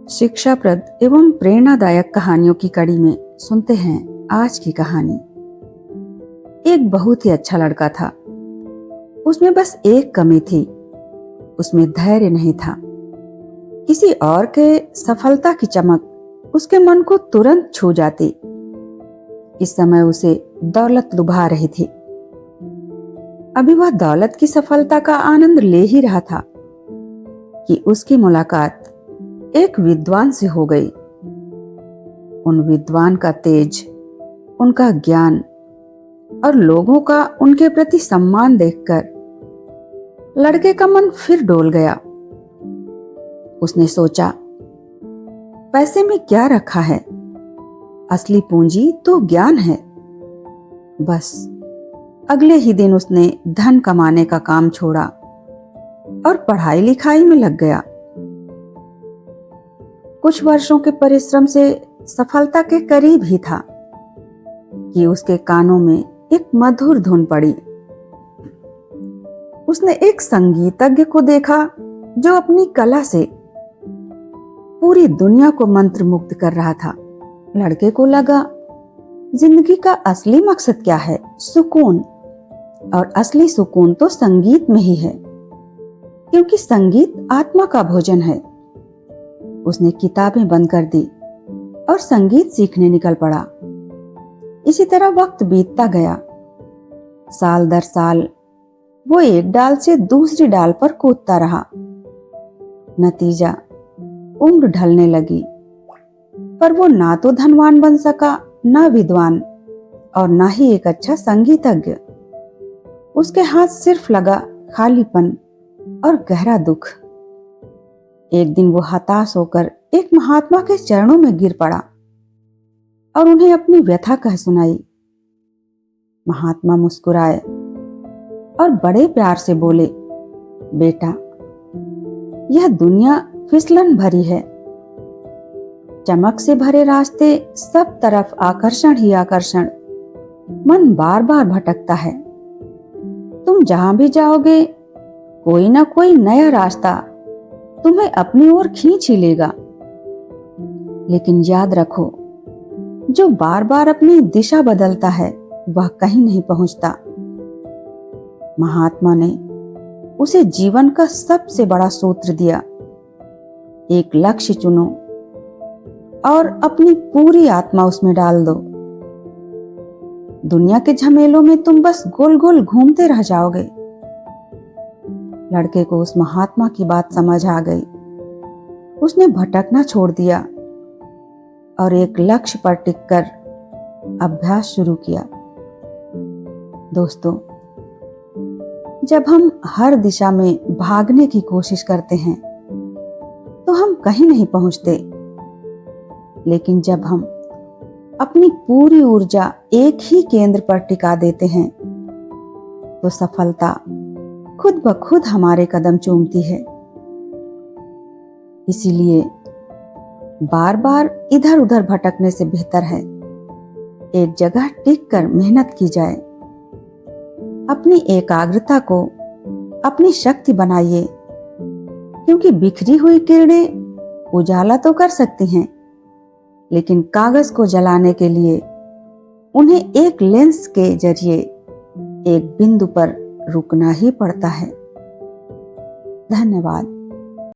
शिक्षाप्रद एवं प्रेरणादायक कहानियों की कड़ी में सुनते हैं आज की कहानी। एक बहुत ही अच्छा लड़का था। उसमें बस एक कमी थी, उसमें धैर्य नहीं था। किसी और के सफलता की चमक उसके मन को तुरंत छू जाती। इस समय उसे दौलत लुभा रही थी। अभी वह दौलत की सफलता का आनंद ले ही रहा था कि उसकी मुलाकात एक विद्वान से हो गई। उन विद्वान का तेज, उनका ज्ञान और लोगों का उनके प्रति सम्मान देखकर लड़के का मन फिर डोल गया। उसने सोचा, पैसे में क्या रखा है, असली पूंजी तो ज्ञान है। बस अगले ही दिन उसने धन कमाने का काम छोड़ा और पढ़ाई लिखाई में लग गया। कुछ वर्षों के परिश्रम से सफलता के करीब ही था कि उसके कानों में एक मधुर धुन पड़ी। उसने एक संगीतज्ञ को देखा जो अपनी कला से पूरी दुनिया को मंत्रमुग्ध कर रहा था। लड़के को लगा, जिंदगी का असली मकसद क्या है? सुकून। और असली सुकून तो संगीत में ही है, क्योंकि संगीत आत्मा का भोजन है। उसने किताबें बंद कर दी और संगीत सीखने निकल पड़ा। इसी तरह वक्त बीतता गया। साल दर साल वो एक डाल से दूसरी डाल पर कूदता रहा। नतीजा, उम्र ढलने लगी, पर वो ना तो धनवान बन सका, ना विद्वान, और ना ही एक अच्छा संगीतज्ञ। उसके हाथ सिर्फ लगा खालीपन और गहरा दुख। एक दिन वो हताश होकर एक महात्मा के चरणों में गिर पड़ा और उन्हें अपनी व्यथा कह सुनाई। महात्मा मुस्कुराए और बड़े प्यार से बोले, बेटा, यह दुनिया फिसलन भरी है। चमक से भरे रास्ते, सब तरफ आकर्षण ही आकर्षण। मन बार बार भटकता है। तुम जहां भी जाओगे, कोई ना कोई नया रास्ता तुम्हें अपनी ओर खींच ही लेगा। लेकिन याद रखो, जो बार बार अपनी दिशा बदलता है वह कहीं नहीं पहुंचता। महात्मा ने उसे जीवन का सबसे बड़ा सूत्र दिया, एक लक्ष्य चुनो और अपनी पूरी आत्मा उसमें डाल दो। दुनिया के झमेलों में तुम बस गोल गोल घूमते रह जाओगे। लड़के को उस महात्मा की बात समझ आ गई। उसने भटकना छोड़ दिया और एक लक्ष्य पर टिककर अभ्यास शुरू किया। दोस्तों, जब हम हर दिशा में भागने की कोशिश करते हैं तो हम कहीं नहीं पहुंचते। लेकिन जब हम अपनी पूरी ऊर्जा एक ही केंद्र पर टिका देते हैं तो सफलता खुद ब खुद हमारे कदम चूमती है। इसीलिए बार बार इधर उधर भटकने से बेहतर है एक जगह टिक कर मेहनत की जाए। अपनी एकाग्रता को अपनी शक्ति बनाइए, क्योंकि बिखरी हुई किरणें उजाला तो कर सकती हैं, लेकिन कागज को जलाने के लिए उन्हें एक लेंस के जरिए एक बिंदु पर रुकना ही पड़ता है। धन्यवाद।